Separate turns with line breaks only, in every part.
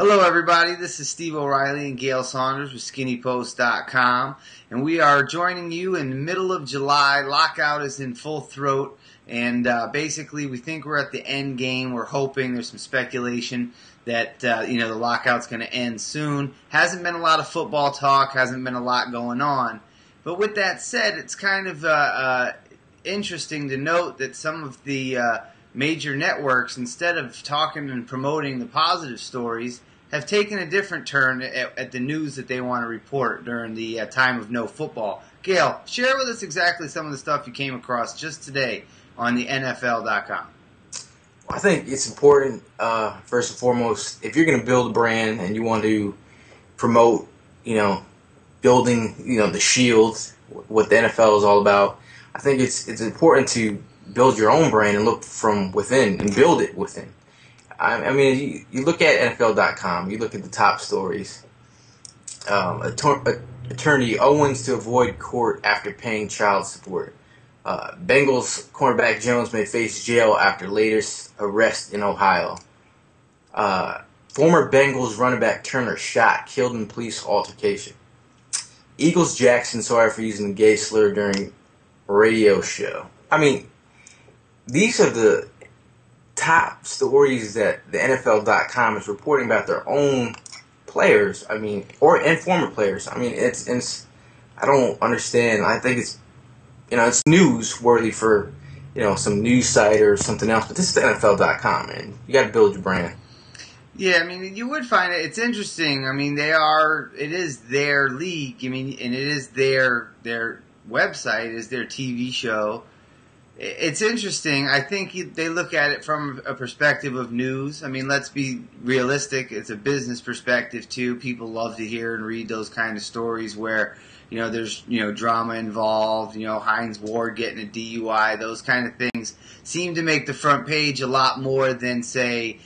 Hello, everybody. This is Steve O'Reilly and Gail Saunders with SkinnyPost.com, and we are joining you in the middle of July. Lockout is in full throat, and basically we think we're at the end game. We're hoping. There's some speculation that the lockout's going to end soon. Hasn't been a lot of football talk. Hasn't been a lot going on. But with that said, it's kind of interesting to note that some of the major networks, instead of talking and promoting the positive stories, have taken a different turn at the news that they want to report during the time of no football. Gail, share with us exactly some of the stuff you came across just today on the NFL.com.
I think it's important, first and foremost, if you're going to build a brand and you want to promote, building, the shield, what the NFL is all about, I think it's important to build your own brand and look from within and build it within. I mean, you look at NFL.com, you look at the top stories. Attorney Owens to avoid court after paying child support. Bengals cornerback Jones may face jail after latest arrest in Ohio. Former Bengals running back Turner shot, killed in police altercation. Eagles Jackson sorry for using the gay slur during a radio show. I mean, these are the top stories that the NFL.com is reporting about their own players. I mean, and former players. I mean, it's I don't understand. I think it's it's newsworthy for some news site or something else. But this is the NFL.com, man. You got to build your brand.
Yeah, I mean, you would find it's interesting. I mean, it is their league. I mean, and it is their website, is their TV show. It's interesting. I think they look at it from a perspective of news. I mean, let's be realistic. It's a business perspective, too. People love to hear and read those kind of stories where, there's, drama involved, Heinz Ward getting a DUI. Those kind of things seem to make the front page a lot more than, say,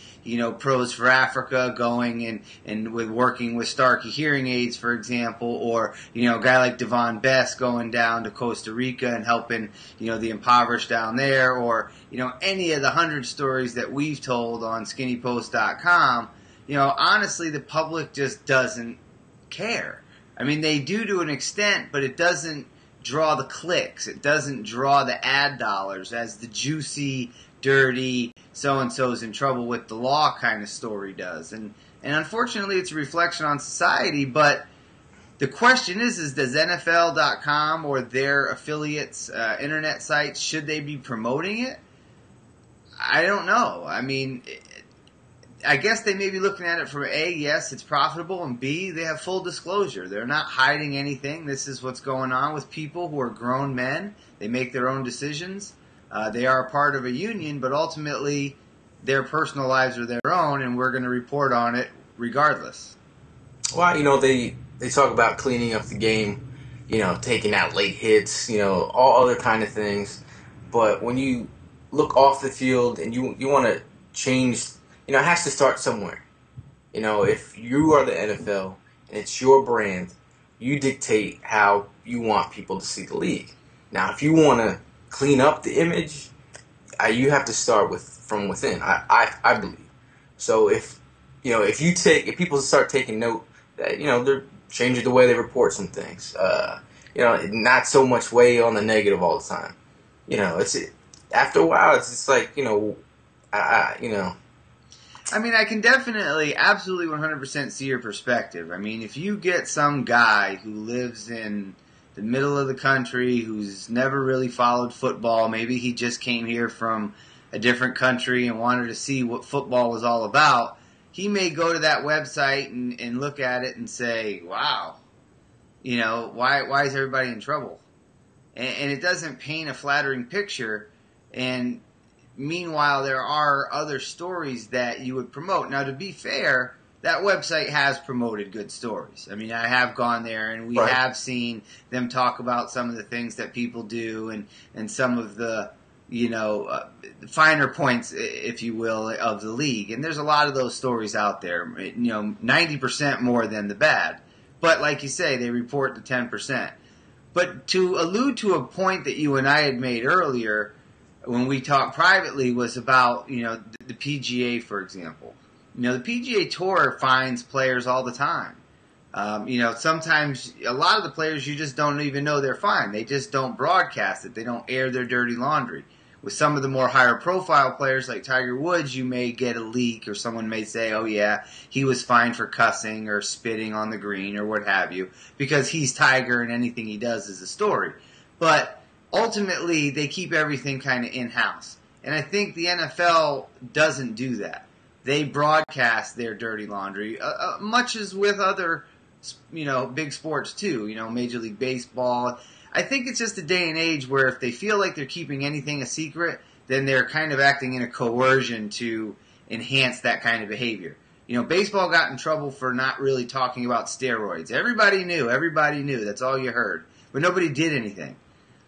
Pros for Africa going and with working with Starkey hearing aids, for example, or, a guy like Devon Best going down to Costa Rica and helping, the impoverished down there, or, any of the 100 stories that we've told on SkinnyPost.com. Honestly, the public just doesn't care. I mean, they do to an extent, but it doesn't draw the clicks. It doesn't draw the ad dollars as the juicy, dirty, so-and-so's in trouble with the law kind of story does. And unfortunately, it's a reflection on society. But the question is does NFL.com or their affiliates, internet sites, should they be promoting it? I don't know. I mean, I guess they may be looking at it from A, yes, it's profitable, and B, they have full disclosure. They're not hiding anything. This is what's going on with people who are grown men. They make their own decisions. They are a part of a union, but ultimately their personal lives are their own, and we're going to report on it regardless.
Well, they talk about cleaning up the game, taking out late hits, all other kind of things. But when you look off the field and you want to change, it has to start somewhere. If you are the NFL and it's your brand, you dictate how you want people to see the league. Now, if you want to clean up the image, you have to start from within. I believe. So if people start taking note that they're changing the way they report some things, not so much way on the negative all the time. It's after a while it's just like
I mean, I can definitely, absolutely 100% see your perspective. I mean, if you get some guy who lives in the middle of the country, who's never really followed football, maybe he just came here from a different country and wanted to see what football was all about, he may go to that website and look at it and say, wow, why is everybody in trouble? And it doesn't paint a flattering picture. And meanwhile, there are other stories that you would promote. Now, to be fair, that website has promoted good stories. I mean, I have gone there, and we have seen them talk about some of the things that people do and some of the, finer points, if you will, of the league. And there's a lot of those stories out there, 90% more than the bad. But like you say, they report the 10%. But to allude to a point that you and I had made earlier when we talked privately was about, the PGA, for example. The PGA Tour finds players all the time. Sometimes a lot of the players you just don't even know they're fined. They just don't broadcast it. They don't air their dirty laundry. With some of the more higher profile players like Tiger Woods, you may get a leak or someone may say, oh yeah, he was fined for cussing or spitting on the green or what have you, because he's Tiger and anything he does is a story. But ultimately, they keep everything kind of in-house. And I think the NFL doesn't do that. They broadcast their dirty laundry, much as with other, big sports too, Major League Baseball. I think it's just a day and age where if they feel like they're keeping anything a secret, then they're kind of acting in a coercion to enhance that kind of behavior. Baseball got in trouble for not really talking about steroids. Everybody knew. That's all you heard. But nobody did anything.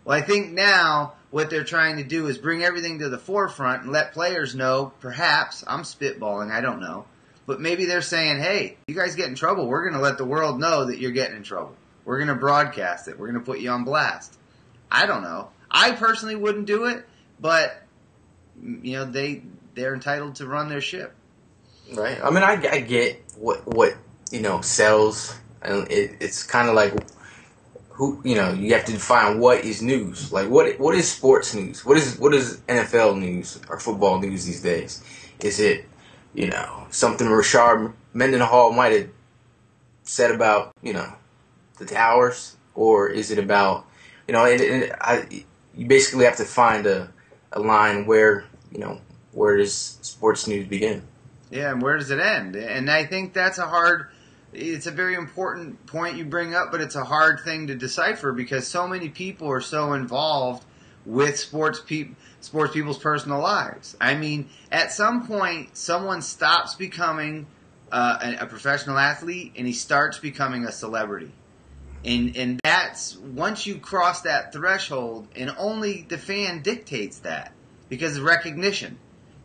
Well, I think now what they're trying to do is bring everything to the forefront and let players know, perhaps, I'm spitballing, I don't know, but maybe they're saying, hey, you guys get in trouble, we're going to let the world know that you're getting in trouble. We're going to broadcast it. We're going to put you on blast. I don't know. I personally wouldn't do it, but, they're entitled to run their ship.
Right. I mean, I get what sells, and it's kind of like you have to define what is news. Like, what is sports news? What is NFL news or football news these days? Is it, something Rashard Mendenhall might have said about, the Towers, or is it about, you basically have to find a line where, where does sports news begin?
Yeah, and where does it end? And I think that's it's a very important point you bring up, but it's a hard thing to decipher because so many people are so involved with sports people's personal lives. I mean, at some point, someone stops becoming a professional athlete and he starts becoming a celebrity. And that's, once you cross that threshold, and only the fan dictates that because of recognition.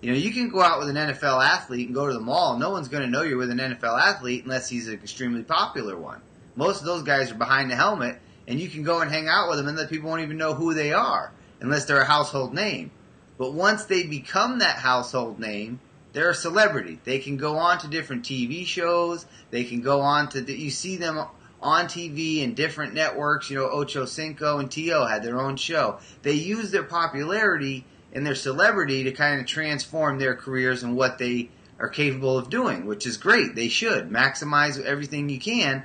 You can go out with an NFL athlete and go to the mall. No one's going to know you're with an NFL athlete unless he's an extremely popular one. Most of those guys are behind the helmet, and you can go and hang out with them, and the people won't even know who they are unless they're a household name. But once they become that household name, they're a celebrity. They can go on to different TV shows. They can go on to you see them on TV and different networks. Ocho Cinco and T.O. had their own show. They use their popularity and their celebrity to kind of transform their careers and what they are capable of doing, which is great. They should maximize everything you can,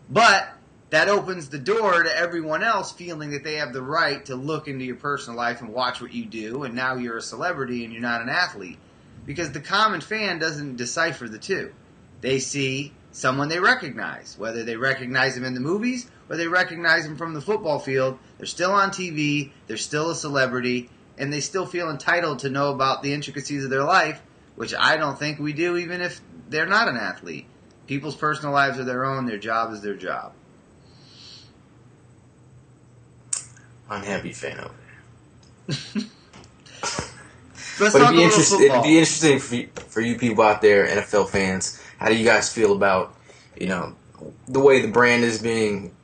but that opens the door to everyone else feeling that they have the right to look into your personal life and watch what you do, and now you're a celebrity and you're not an athlete. Because the common fan doesn't decipher the two. They see someone they recognize, whether they recognize him in the movies or they recognize him from the football field. They're still on TV, they're still a celebrity, and they still feel entitled to know about the intricacies of their life, which I don't think we do even if they're not an athlete. People's personal lives are their own, their job is their job.
Unhappy fan over there.
Let's
but
talk a little football.
It'd be interesting for you people out there, NFL fans. How do you guys feel about, the way the brand is being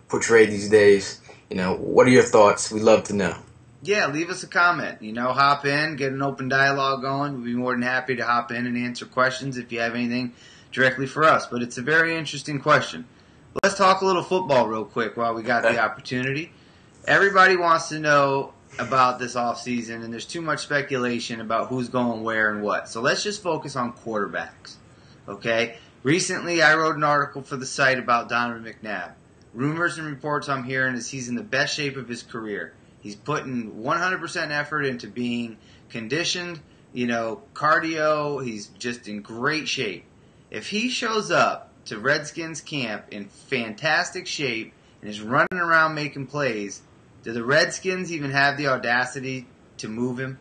portrayed these days? What are your thoughts? We'd love to know.
Yeah, leave us a comment. Hop in, get an open dialogue going. We'd be more than happy to hop in and answer questions if you have anything directly for us. But it's a very interesting question. Let's talk a little football real quick while we got the opportunity. Everybody wants to know about this offseason, and there's too much speculation about who's going where and what. So let's just focus on quarterbacks, okay? Recently, I wrote an article for the site about Donovan McNabb. Rumors and reports I'm hearing is he's in the best shape of his career. He's putting 100% effort into being conditioned, cardio. He's just in great shape. If he shows up to Redskins camp in fantastic shape and is running around making plays, do the Redskins even have the audacity to move him?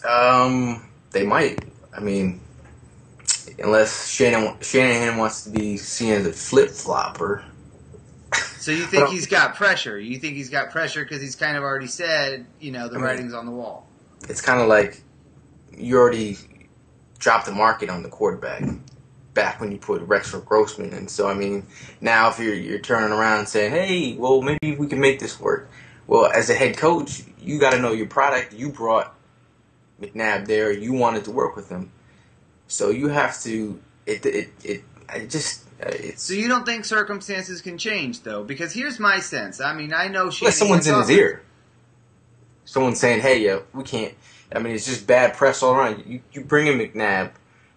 They might. I mean, unless Shanahan wants to be seen as a flip-flopper.
So you think he's got pressure? You think he's got pressure because he's kind of already said, the writing's on the wall?
It's kind of like you already dropped the market on the quarterback back when you put Rex Grossman in. So, I mean, now if you're turning around and saying, hey, well, maybe we can make this work. Well, as a head coach, you got to know your product. You brought McNabb there. You wanted to work with him, so you have to. It's.
So you don't think circumstances can change, though? Because here's my sense. I mean, I know
Unless someone's in his ear. Someone's saying, "Hey, we can't." I mean, it's just bad press all around. You bring in McNabb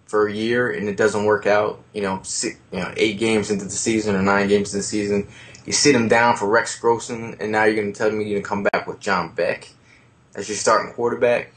for a year and it doesn't work out. 8 games into the season or 9 games into the season, you sit him down for Rex Grossman, and now you're going to tell me you're going to come back with John Beck as your starting quarterback.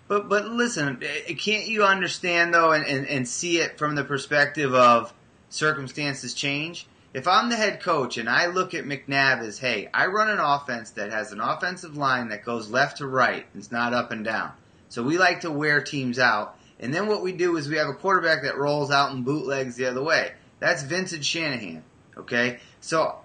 But listen, can't you understand though, and see it from the perspective of circumstances change? If I'm the head coach and I look at McNabb as, hey, I run an offense that has an offensive line that goes left to right. It's not up and down. So we like to wear teams out. And then what we do is we have a quarterback that rolls out and bootlegs the other way. That's vintage Shanahan. Okay? So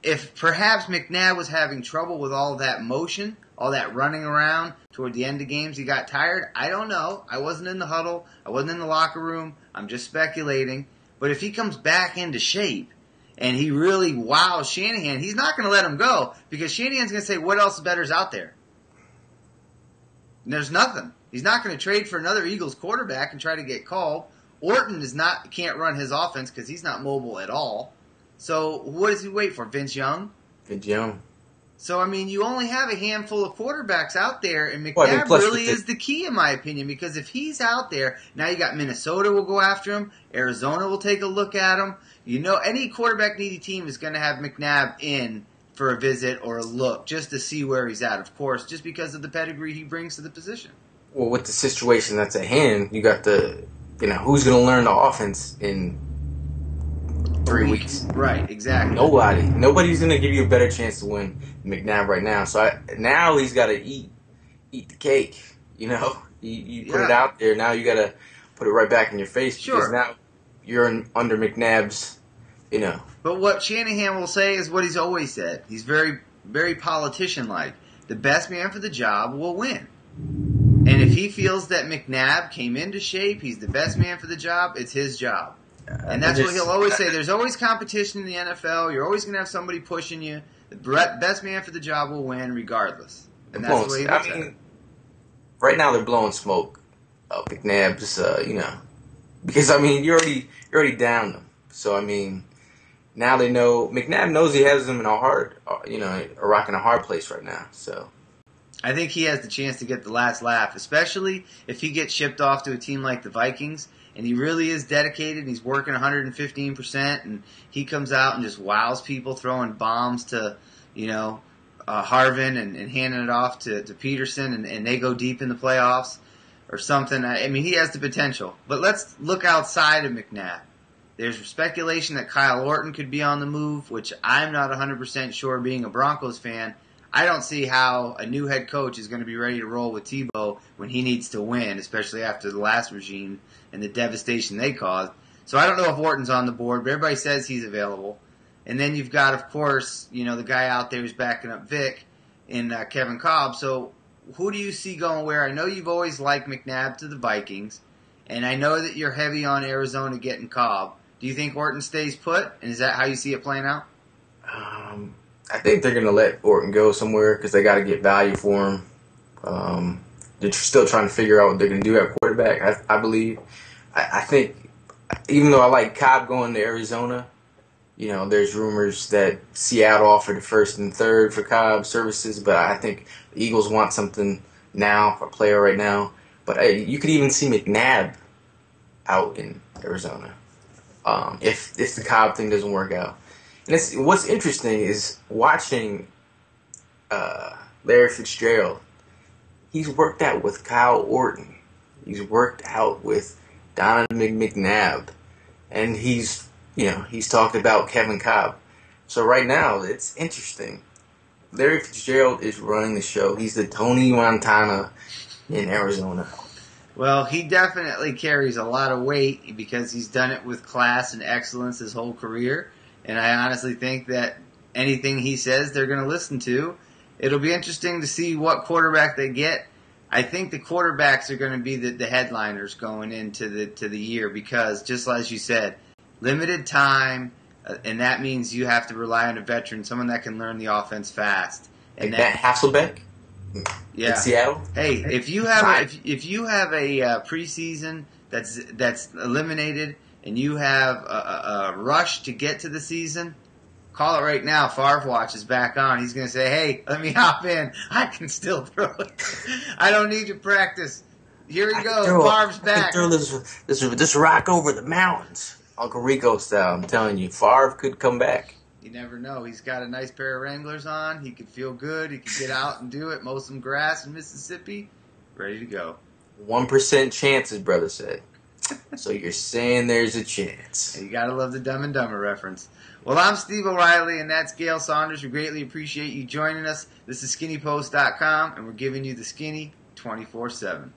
if perhaps McNabb was having trouble with all that motion, all that running around toward the end of games, he got tired, I don't know. I wasn't in the huddle. I wasn't in the locker room. I'm just speculating. But if he comes back into shape, and he really wows Shanahan, he's not going to let him go because Shanahan's going to say, what else better's out there? And there's nothing. He's not going to trade for another Eagles quarterback and try to get called. Orton can't run his offense because he's not mobile at all. So what does he wait for? Vince Young?
Vince Young.
So, I mean, you only have a handful of quarterbacks out there, and McNabb really is the key, in my opinion, because if he's out there, now you got Minnesota will go after him, Arizona will take a look at him. Any quarterback-needy team is going to have McNabb in for a visit or a look just to see where he's at, of course, just because of the pedigree he brings to the position.
Well, with the situation that's at hand, you got who's going to learn the offense in 3 weeks?
Right, exactly.
Nobody. Nobody's going to give you a better chance to win than McNabb right now. So now he's got to eat the cake. You put it out there. Now you got to put it right back in your face because now you're under McNabb's.
But what Shanahan will say is what he's always said. He's very, very politician-like. The best man for the job will win. And if he feels that McNabb came into shape, he's the best man for the job, it's his job. And that's what he'll always say. There's always competition in the NFL. You're always going to have somebody pushing you. The best man for the job will win regardless. And that's the way he looks at it.
Right now they're blowing smoke up McNabb's, because, you're already down them. So, now they know. McNabb knows he has them in a rock and a hard place right now. So
I think he has the chance to get the last laugh, especially if he gets shipped off to a team like the Vikings, and he really is dedicated, and he's working 115%, and he comes out and just wows people, throwing bombs to, Harvin and handing it off to Peterson, and they go deep in the playoffs or something. He has the potential. But let's look outside of McNabb. There's speculation that Kyle Orton could be on the move, which I'm not 100% sure, being a Broncos fan. I don't see how a new head coach is going to be ready to roll with Tebow when he needs to win, especially after the last regime and the devastation they caused. So I don't know if Orton's on the board, but everybody says he's available. And then you've got, of course, the guy out there who's backing up Vic in Kevin Kolb. So who do you see going where? I know you've always liked McNabb to the Vikings, and I know that you're heavy on Arizona getting Kolb. Do you think Orton stays put, and is that how you see it playing out?
I think they're going to let Orton go somewhere because they got to get value for him. They're still trying to figure out what they're going to do at quarterback, I believe. I think, even though I like Cobb going to Arizona, there's rumors that Seattle offered the first and third for Cobb services, but I think the Eagles want something now, a player right now. But you could even see McNabb out in Arizona if the Cobb thing doesn't work out. And what's interesting is watching Larry Fitzgerald. He's worked out with Kyle Orton. He's worked out with Donovan McNabb. And he's talked about Kevin Kolb. So right now, it's interesting. Larry Fitzgerald is running the show. He's the Tony Montana in Arizona.
Well, he definitely carries a lot of weight because he's done it with class and excellence his whole career. And I honestly think that anything he says, they're going to listen to. It'll be interesting to see what quarterback they get. I think the quarterbacks are going to be the headliners going into the year because, just as you said, limited time, and that means you have to rely on a veteran, someone that can learn the offense fast.
And Matt Hasselbeck? in Seattle.
Hey, if you have if you have a preseason that's eliminated and you have a rush to get to the season, call it right now. Favre Watch is back on. He's going to say, "Hey, let me hop in. I can still throw it. I don't need to practice. Here we go. Favre's back.
I can throw this rock over the mountains, Uncle Rico style. I'm telling you, Favre could come back.
You never know. He's got a nice pair of Wranglers on. He could feel good. He could get out and do it. Mow some grass in Mississippi. Ready to go.
1% chance, his brother said. So you're saying there's a chance.
You gotta love the Dumb and Dumber reference. Well, I'm Steve O'Reilly, and that's Gail Saunders. We greatly appreciate you joining us. This is SkinnyPost.com, and we're giving you the skinny 24/7.